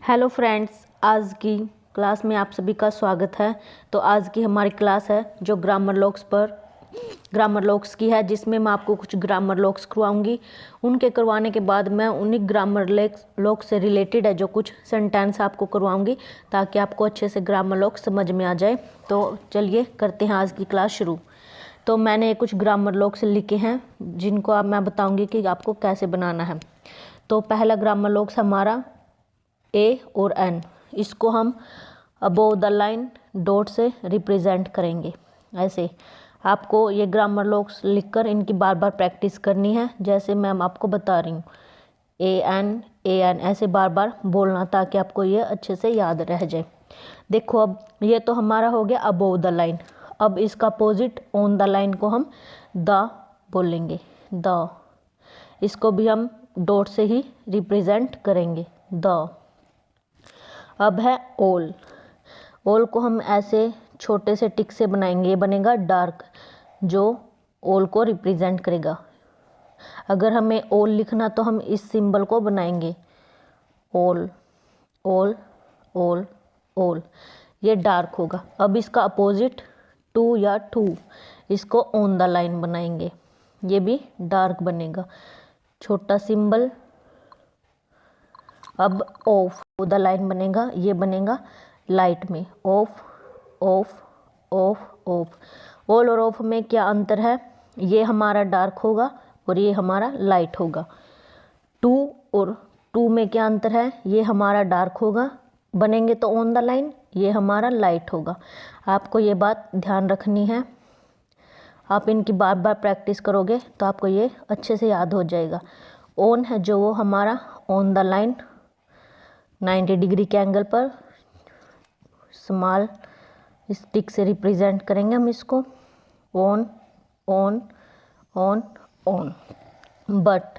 Hello friends, आज की class में आप सभी का स्वागत है। तो आज की हमारी क्लास है जो ग्रामर लॉक्स की है, जिसमें मैं आपको कुछ ग्रामर लॉक्स करवाऊंगी। उनके करवाने के बाद मैं उन्हीं ग्रामर लॉक्स से रिलेटेड है जो कुछ सेंटेंस आपको करवाऊंगी, ताकि आपको अच्छे से ग्रामर लॉक्स समझ में आ जाए। तो चलिए करते हैं आज की क्लास शुरू। तो मैंने कुछ ग्रामर लॉक्स लिखे हैं जिनको अब मैं बताऊँगी कि आपको कैसे बनाना है। तो पहला ग्रामर लॉक्स हमारा ए और एन, इसको हम अबोव द लाइन डॉट से रिप्रेजेंट करेंगे। ऐसे आपको ये ग्रामर लॉक्स लिखकर इनकी बार बार प्रैक्टिस करनी है, जैसे मैं आपको बता रही हूँ। ए एन ऐसे बार बार बोलना, ताकि आपको ये अच्छे से याद रह जाए। देखो, अब ये तो हमारा हो गया अबोव द लाइन। अब इसका अपोजिट ऑन द लाइन को हम द बोलेंगे, द। इसको भी हम डॉट से ही रिप्रेजेंट करेंगे, द। अब है ऑल। ऑल को हम ऐसे छोटे से टिक से बनाएंगे, ये बनेगा डार्क, जो ऑल को रिप्रेजेंट करेगा। अगर हमें ऑल लिखना तो हम इस सिंबल को बनाएंगे, ऑल ऑल ऑल ऑल, ये डार्क होगा। अब इसका अपोजिट टू या टू, इसको ऑन द लाइन बनाएंगे, ये भी डार्क बनेगा, छोटा सिंबल। अब ऑफ द लाइन बनेगा, ये बनेगा लाइट में, of of of of. All और ऑफ में क्या अंतर है? ये हमारा डार्क होगा और ये हमारा लाइट होगा। टू और टू में क्या अंतर है? ये हमारा डार्क होगा, बनेंगे तो ऑन द लाइन, ये हमारा लाइट होगा। आपको ये बात ध्यान रखनी है। आप इनकी बार बार प्रैक्टिस करोगे तो आपको ये अच्छे से याद हो जाएगा। ऑन है जो वो हमारा ऑन द लाइन 90 डिग्री के एंगल पर, स्मॉल स्टिक से रिप्रेजेंट करेंगे हम इसको, on on on on. But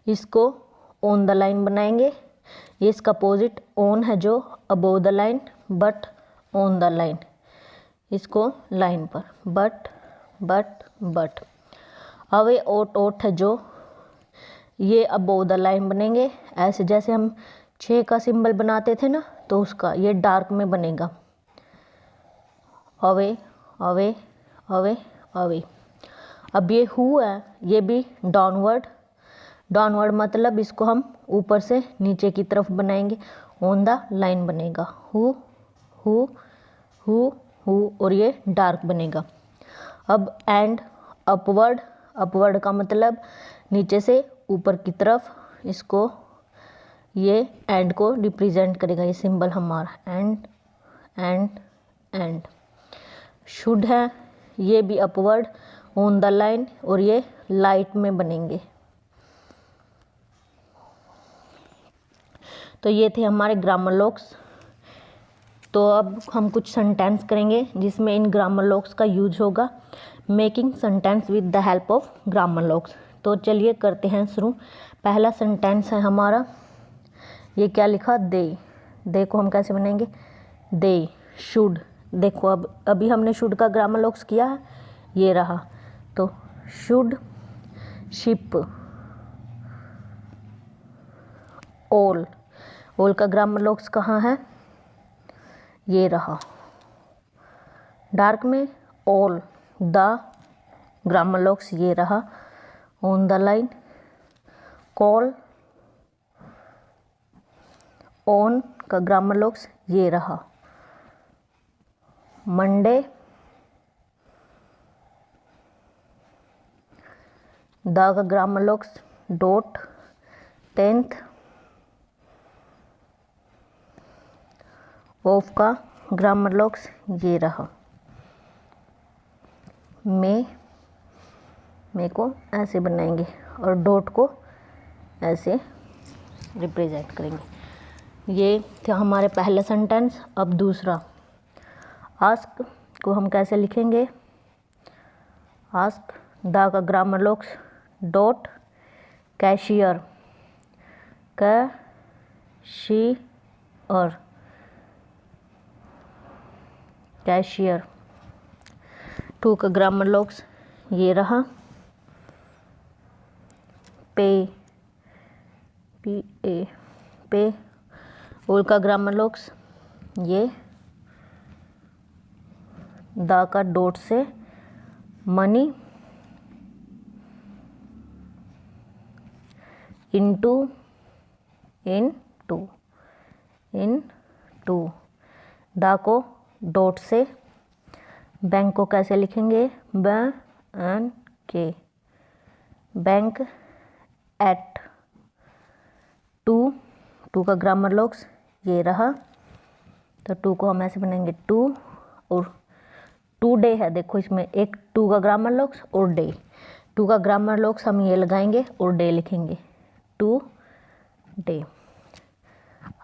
इसको ऑन द लाइन बनाएंगे, ये इसका अपोजिट ऑन है जो above the line, but on the line, इसको लाइन पर, बट बट बट। अवे ओट ओट है जो ये अबोव द लाइन बनेंगे, ऐसे जैसे हम 6 का सिंबल बनाते थे ना, तो उसका ये डार्क में बनेगा, अवे अवे अवे अवे। अब ये हु है, ये भी डाउनवर्ड, डाउनवर्ड मतलब इसको हम ऊपर से नीचे की तरफ बनाएंगे, ऑन द लाइन बनेगा, हु हु हु हु, और ये डार्क बनेगा। अब एंड अपवर्ड, अपवर्ड का मतलब नीचे से ऊपर की तरफ, इसको ये एंड को रिप्रेजेंट करेगा, ये सिंबल हमारा एंड एंड एंड। शुड है, ये भी अपवर्ड ऑन द लाइन, और ये लाइट में बनेंगे। तो ये थे हमारे ग्रामर लॉक्स। तो अब हम कुछ सेंटेंस करेंगे जिसमें इन ग्रामर लॉक्स का यूज होगा, making sentence with the help of grammar locks. तो चलिए करते हैं शुरू। पहला सेंटेंस है हमारा, ये क्या लिखा, दे। दे को हम कैसे बनाएंगे, दे शुड। देखो, अब अभी हमने शुड का ग्रामर लॉक्स किया है, ये रहा। तो शुड शिप, ऑल। ऑल का ग्रामर लॉक्स कहाँ है, ये रहा डार्क में, ऑल। द ग्रामर लॉक्स ये रहा on the line, call. On का ग्रामर लॉक्स ये रहा मंडे। द का grammalogues dot, 10th। Of का ग्रामर लॉक्स ये रहा मे को ऐसे बनाएंगे और डॉट को ऐसे रिप्रेजेंट करेंगे। ये था हमारे पहला सेंटेंस। अब दूसरा, आस्क को हम कैसे लिखेंगे, आस्क। द का grammalogues dot, cashier, cashier cashier. To का ग्रामर लॉक्स ये रहा पे, पे ओल का ग्रामर लॉक्स ये द का डॉट से मनी इनटू द को डॉट से बैंक को कैसे लिखेंगे बैंक एट टू का ग्रामर लॉक्स ये रहा, तो टू को हम ऐसे बनाएंगे टू और टू डे है। देखो इसमें एक टू का ग्रामर लॉक्स और डे, टू का ग्रामर लॉक्स हम ये लगाएंगे और डे लिखेंगे टू डे।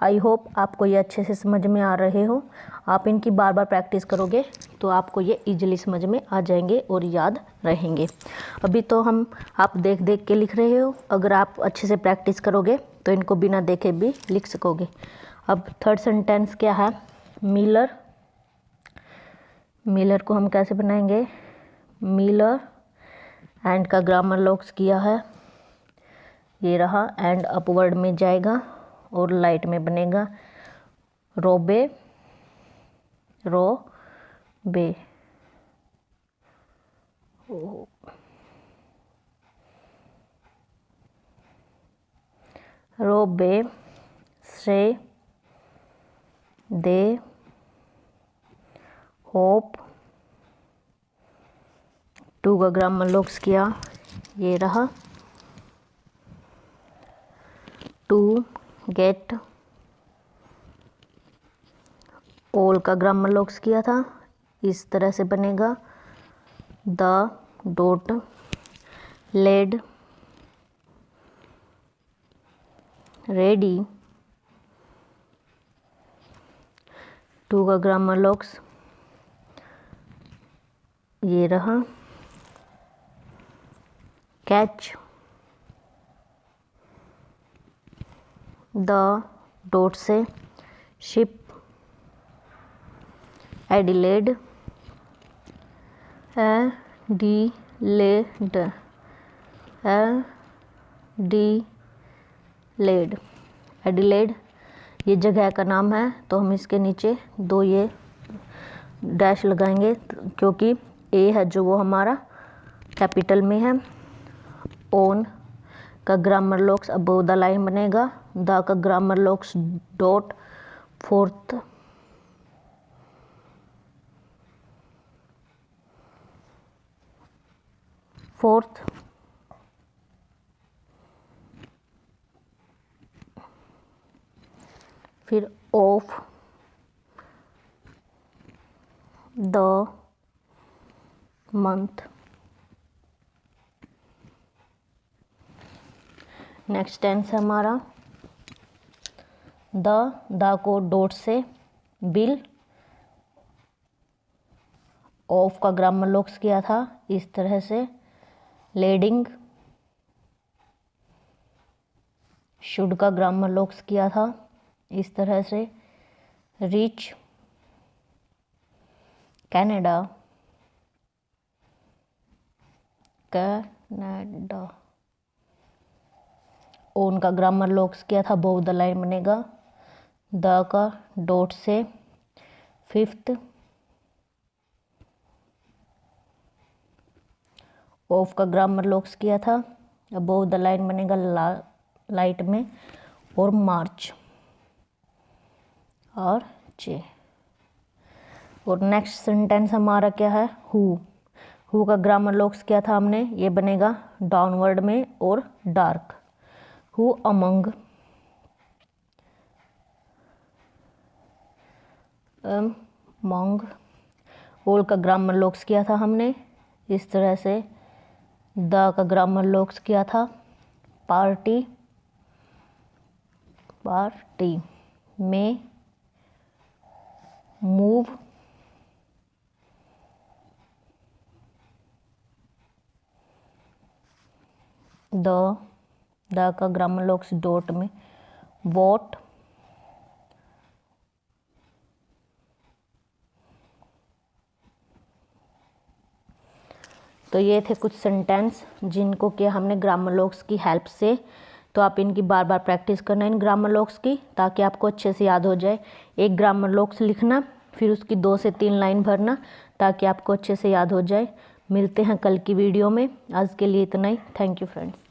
आई होप आपको ये अच्छे से समझ में आ रहे हो। आप इनकी बार बार प्रैक्टिस करोगे तो आपको ये इजीली समझ में आ जाएंगे और याद रहेंगे। अभी तो आप देख देख के लिख रहे हो, अगर आप अच्छे से प्रैक्टिस करोगे तो इनको बिना देखे भी लिख सकोगे। अब थर्ड सेंटेंस क्या है, मिलर को हम कैसे बनाएंगे, मिलर एंड का ग्रामर लॉक्स किया है, ये रहा, एंड अपवर्ड में जाएगा और लाइट में बनेगा रोबे से दे होप। टू का ग्रामर लॉक्स किया, ये रहा, टू गेट। ऑल का ग्रामर लॉक्स किया था, इस तरह से बनेगा the dot lead ready. To का ग्रामर लॉक्स ये रहा, कैच। द डॉट से शिप एडिलेड एडिलेड ये जगह का नाम है, तो हम इसके नीचे दो ये डैश लगाएंगे क्योंकि ए है जो वो हमारा कैपिटल में है। ओन का grammalogues above the line बनेगा, द का ग्रामर लॉक्स डॉट फोर्थ फिर of the month. Next tense है हमारा द को डॉट से बिल। ऑफ का ग्रामर लॉक्स किया था इस तरह से, लेडिंग। शुड का ग्रामर लॉक्स किया था इस तरह से, रीच कनाडा। ओन का ग्रामर लॉक्स किया था, अबव द लाइन बनेगा द का डॉट से फिफ्थ। ऑफ का ग्रामर लॉक्स किया था, अबव द लाइन बनेगा लाइट में और मार्च और जे। और नेक्स्ट सेंटेंस हमारा क्या है, हु का ग्रामर लॉक्स किया था हमने, ये बनेगा डाउनवर्ड में और डार्क। हु अमंग ऑल का ग्रामर लॉक्स किया था हमने इस तरह से, द का ग्रामर लॉक्स किया था पार्टी में मूव। द का ग्रामर लॉक्स डॉट में वॉट। तो ये थे कुछ सेंटेंस जिनको कि हमने ग्रामर लॉक्स की हेल्प से तो आप इनकी बार बार प्रैक्टिस करना इन ग्रामर लॉक्स की, ताकि आपको अच्छे से याद हो जाए। एक ग्रामर लॉक्स लिखना, फिर उसकी 2 से 3 लाइन भरना, ताकि आपको अच्छे से याद हो जाए। मिलते हैं कल की वीडियो में। आज के लिए इतना ही। Thank you friends.